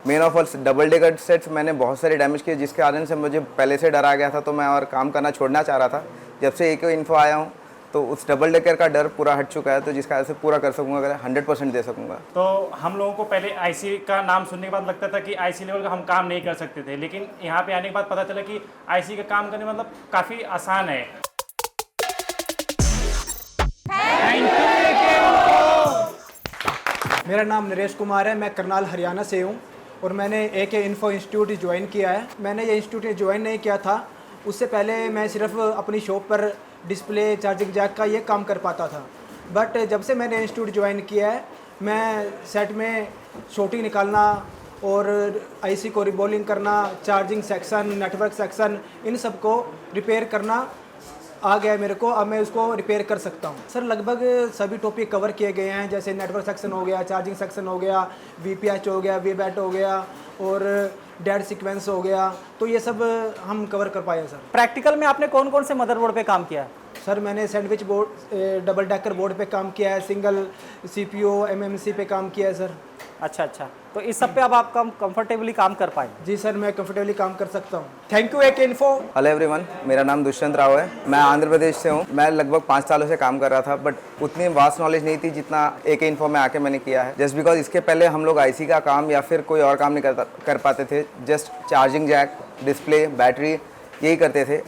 Main of all double decker sets मैंने बहुत सारे डैमेज किए, जिसके कारण से मुझे पहले से डर आ गया था, तो मैं और काम करना छोड़ना चाह रहा था। जब से एक इन्फो आया हूँ तो उस डबल डेकर का डर पूरा हट चुका है, तो जिसका वजह से पूरा कर सकूँगा, अगर 100% दे सकूँगा। तो हम लोगों को पहले आईसी का नाम सुनने के बाद लगता था कि आईसी लेवल का हम काम नहीं कर सकते थे, लेकिन यहाँ पे आने के बाद पता चला कि आईसी का काम करने मतलब काफ़ी आसान है। मेरा नाम नरेश कुमार है, मैं करनाल हरियाणा से हूँ और मैंने एके इन्फो इंस्टीट्यूट ज्वाइन किया है। मैंने ये इंस्टीट्यूट ज्वाइन नहीं किया था, उससे पहले मैं सिर्फ अपनी शॉप पर डिस्प्ले चार्जिंग जैक का ये काम कर पाता था। बट जब से मैंने इंस्टीट्यूट ज्वाइन किया है, मैं सेट में शॉटिंग निकालना और आईसी को रिबॉलिंग करना, चार्जिंग सेक्शन, नेटवर्क सेक्शन, इन सब को रिपेयर करना आ गया है मेरे को। अब मैं उसको रिपेयर कर सकता हूँ। सर लगभग सभी टॉपिक कवर किए गए हैं, जैसे नेटवर्क सेक्शन हो गया, चार्जिंग सेक्शन हो गया, वीपीएच हो गया, वीबैट हो गया और डेड सीक्वेंस हो गया, तो ये सब हम कवर कर पाए सर। प्रैक्टिकल में आपने कौन कौन से मदरबोर्ड पे काम किया है? सर मैंने sandwich board, double decker board पे काम किया है, सिंगल सीपीयू एमएमसी पे काम किया है सर। अच्छा, तो इस सब पे अब आप कंफर्टेबली काम कर पाए? जी सर, मैं कंफर्टेबली काम कर सकता हूँ। Thank you AK info. Hello everyone, मेरा नाम दुष्यंत राव है, मैं आंध्र प्रदेश से हूँ। मैं लगभग 5 सालों से काम कर रहा था, बट उतनी वास्ट नॉलेज नहीं थी जितना एके इन्फो में आके मैंने किया है। जस्ट बिकॉज इसके पहले हम लोग आईसी का काम या फिर कोई और काम नहीं कर पाते थे, just charging jack, display, battery, यही करते थे।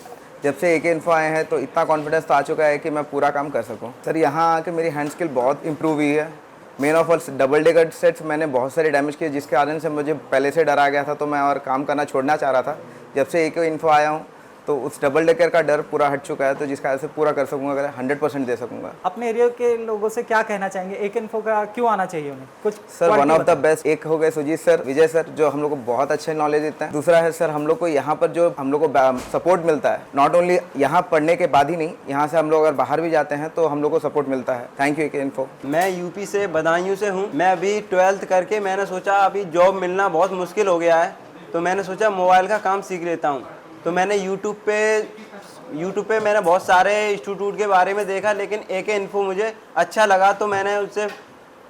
जब से एके इन्फो आए हैं तो इतना कॉन्फिडेंस तो आ चुका है कि मैं पूरा काम कर सकूँ। सर यहाँ आके मेरी हैंड स्किल बहुत इंप्रूव हुई है। Main of all double decker sets मैंने बहुत सारे डैमेज किए, जिसके कारण से मुझे पहले से डर आ गया था, तो मैं और काम करना छोड़ना चाह रहा था। जब से एके इन्फो आया हूँ तो उस डबल डेकर का डर पूरा हट चुका है, तो जिसका वजह से पूरा कर सकूँगा, अगर 100% दे सकूँगा। अपने एरिया के लोगों से क्या कहना चाहेंगे? एके इन्फो का क्यों आना चाहिए उन्हें? कुछ sir one of the best एक हो गए सुजीत सर, विजय सर, जो हम लोग को बहुत अच्छे नॉलेज देते हैं। दूसरा है सर हम लोग को यहाँ पर जो हम लोग को सपोर्ट मिलता है, नॉट ओनली यहाँ पढ़ने के बाद ही नहीं, यहाँ से हम लोग अगर बाहर भी जाते हैं तो हम लोग को सपोर्ट मिलता है। Thank you AK info. मैं यूपी से बदायूं से हूँ। मैं अभी 12th करके मैंने सोचा अभी जॉब मिलना बहुत मुश्किल हो गया है, तो मैंने सोचा मोबाइल का काम सीख लेता हूँ। तो मैंने यूट्यूब पे मैंने बहुत सारे इंस्टीट्यूट के बारे में देखा, लेकिन एके इन्फो मुझे अच्छा लगा, तो मैंने उससे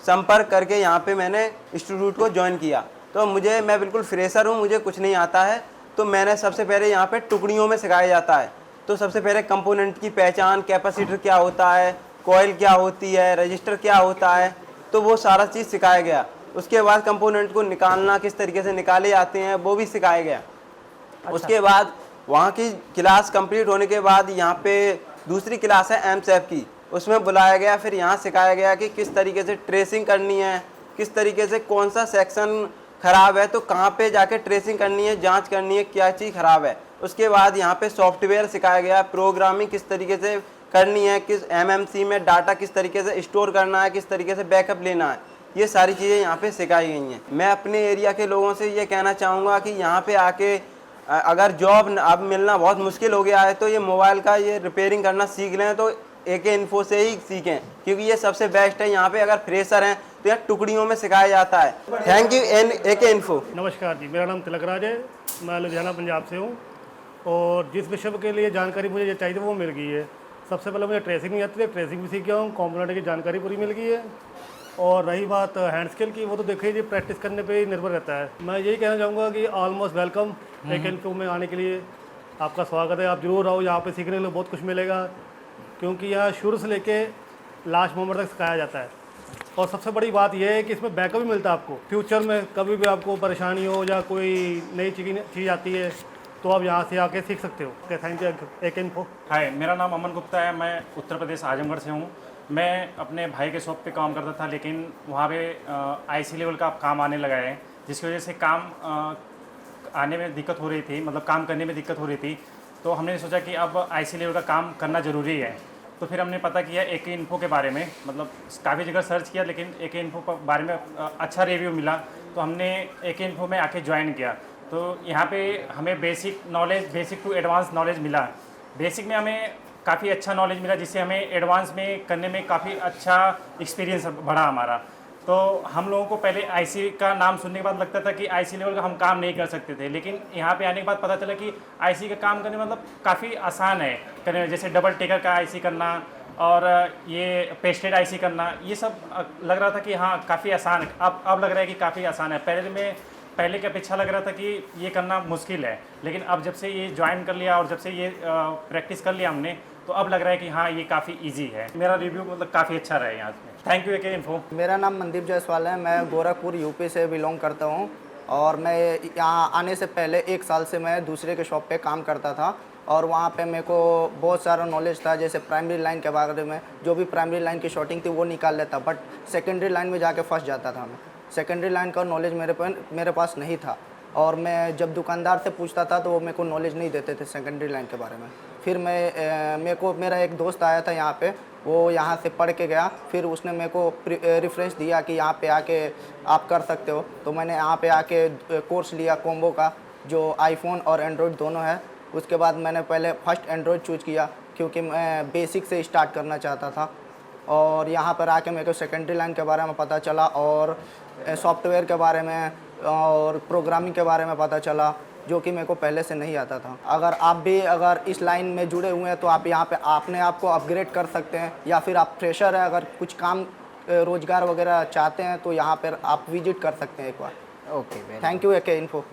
संपर्क करके यहाँ पे मैंने इंस्टीट्यूट को ज्वाइन किया। तो मैं बिल्कुल फ्रेशर हूँ, मुझे कुछ नहीं आता है। तो मैंने सबसे पहले यहाँ पे टुकड़ियों में सिखाया जाता है। तो सबसे पहले कंपोनेंट की पहचान, कैपेसिटर क्या होता है, कॉइल क्या होती है, रजिस्टर क्या होता है, तो वो सारा चीज़ सिखाया गया। उसके बाद कंपोनेंट को निकालना, किस तरीके से निकाले जाते हैं, वो भी सिखाया गया। अच्छा। उसके बाद वहाँ की क्लास कंप्लीट होने के बाद यहाँ पे दूसरी क्लास है एमसेफ की, उसमें बुलाया गया। फिर यहाँ सिखाया गया कि किस तरीके से ट्रेसिंग करनी है, किस तरीके से कौन सा सेक्शन ख़राब है तो कहाँ पे जाके ट्रेसिंग करनी है, जांच करनी है क्या चीज़ ख़राब है। उसके बाद यहाँ पे सॉफ्टवेयर सिखाया गया, प्रोग्रामिंग किस तरीके से करनी है, किस एमएमसी में डाटा किस तरीके से स्टोर करना है, किस तरीके से बैकअप लेना है, ये सारी चीज़ें यहाँ पे सिखाई गई हैं। मैं अपने एरिया के लोगों से ये कहना चाहूँगा कि यहाँ पे आके अगर जॉब अब मिलना बहुत मुश्किल हो गया है, तो ये मोबाइल का ये रिपेयरिंग करना सीख लें, तो एके इन्फो से ही सीखें, क्योंकि ये सबसे बेस्ट है। यहाँ पे अगर फ्रेशर हैं तो यहाँ टुकड़ियों में सिखाया जाता है। Thank you AK info. नमस्कार जी, मेरा नाम तिलक राज है, मैं लुधियाना पंजाब से हूँ और जिस विषय के लिए जानकारी मुझे चाहिए वो मिल गई है। सबसे पहले मुझे ट्रेसिंग नहीं आती थी, ट्रेसिंग भी सीख गया हूँ, कॉम्पोनेंट की जानकारी पूरी मिल गई है। और रही बात हैंड स्किल की, वो तो देखिए जी प्रैक्टिस करने पे ही निर्भर रहता है। मैं यही कहना चाहूँगा कि ऑलमोस्ट वेलकम एके इन्फो में आने के लिए। आपका स्वागत है, आप जरूर आओ, यहाँ पे सीखने के लिए बहुत कुछ मिलेगा, क्योंकि यहाँ शुरू से लेके लास्ट मोमेंट तक सिखाया जाता है। और सबसे बड़ी बात यह है कि इसमें बैकअप भी मिलता है आपको। फ्यूचर में कभी भी आपको परेशानी हो या कोई नई चीज़ आती है तो आप यहाँ से आके सीख सकते हो। Thank you AK info. Hi, मेरा नाम अमन गुप्ता है, मैं उत्तर प्रदेश आजमगढ़ से हूँ। मैं अपने भाई के शॉप पे काम करता था, लेकिन वहाँ पे आईसी लेवल का काम आने लगा है, जिसकी वजह से काम आने में दिक्कत हो रही थी, मतलब काम करने में दिक्कत हो रही थी। तो हमने सोचा कि अब आईसी लेवल का काम करना ज़रूरी है। तो फिर हमने पता किया एके इन्फो के बारे में, मतलब काफ़ी जगह सर्च किया, लेकिन एके इन्फो के बारे में अच्छा रिव्यू मिला, तो हमने एके इन्फो में आके ज्वाइन किया। तो यहाँ पे हमें बेसिक टू एडवांस नॉलेज मिला। बेसिक में हमें काफ़ी अच्छा नॉलेज मिला, जिससे हमें एडवांस में करने में काफ़ी अच्छा एक्सपीरियंस बढ़ा हमारा। तो हम लोगों को पहले आईसी का नाम सुनने के बाद लगता था कि आईसी लेवल का हम काम नहीं कर सकते थे, लेकिन यहाँ पे आने के बाद पता चला कि आईसी का काम करने मतलब काफ़ी आसान है करने में। जैसे डबल टेकर का आईसी करना और ये पेस्टेड आईसी करना, ये सब लग रहा था कि हाँ काफ़ी आसान है। अब लग रहा है कि काफ़ी आसान है। पहले में पहले की अपेक्षा लग रहा था कि ये करना मुश्किल है, लेकिन अब जब से ये ज्वाइन कर लिया और जब से ये प्रैक्टिस कर लिया हमने, तो अब लग रहा है कि हाँ ये काफ़ी इजी है। मेरा रिव्यू मतलब काफ़ी अच्छा रहा है यहाँ पे। Thank you AK info. मेरा नाम मनदीप जायसवाल है। मैं गोरखपुर यूपी से बिलोंग करता हूँ और मैं यहाँ आने से पहले 1 साल से मैं दूसरे के शॉप पे काम करता था और वहाँ पे मेरे को बहुत सारा नॉलेज था। जैसे प्राइमरी लाइन के बारे में, जो भी प्राइमरी लाइन की शॉटिंग थी वो निकाल लेता, बट सेकेंडरी लाइन में जाके फंस जाता था मैं। सेकेंडरी लाइन का नॉलेज मेरे पास नहीं था और मैं जब दुकानदार से पूछता था तो वो मेरे को नॉलेज नहीं देते थे सेकेंडरी लाइन के बारे में। फिर मेरा एक दोस्त आया था यहाँ पे, वो यहाँ से पढ़ के गया, फिर उसने मेरे को रेफरेंस दिया कि यहाँ पे आके आप कर सकते हो। तो मैंने यहाँ पे आके कोर्स लिया कॉम्बो का, जो आईफोन और एंड्रॉयड दोनों है। उसके बाद मैंने पहले फर्स्ट एंड्रॉयड चूज़ किया क्योंकि मैं बेसिक से स्टार्ट करना चाहता था और यहाँ पर आके मेरे को सेकेंडरी लाइन के बारे में पता चला और सॉफ्टवेयर के बारे में और प्रोग्रामिंग के बारे में पता चला, जो कि मेरे को पहले से नहीं आता था। अगर इस लाइन में जुड़े हुए हैं तो आप यहाँ पे अपने आप को अपग्रेड कर सकते हैं, या फिर आप फ्रेशर है, अगर कुछ काम रोजगार वगैरह चाहते हैं तो यहाँ पर आप विजिट कर सकते हैं एक बार। Okay, thank you AK info.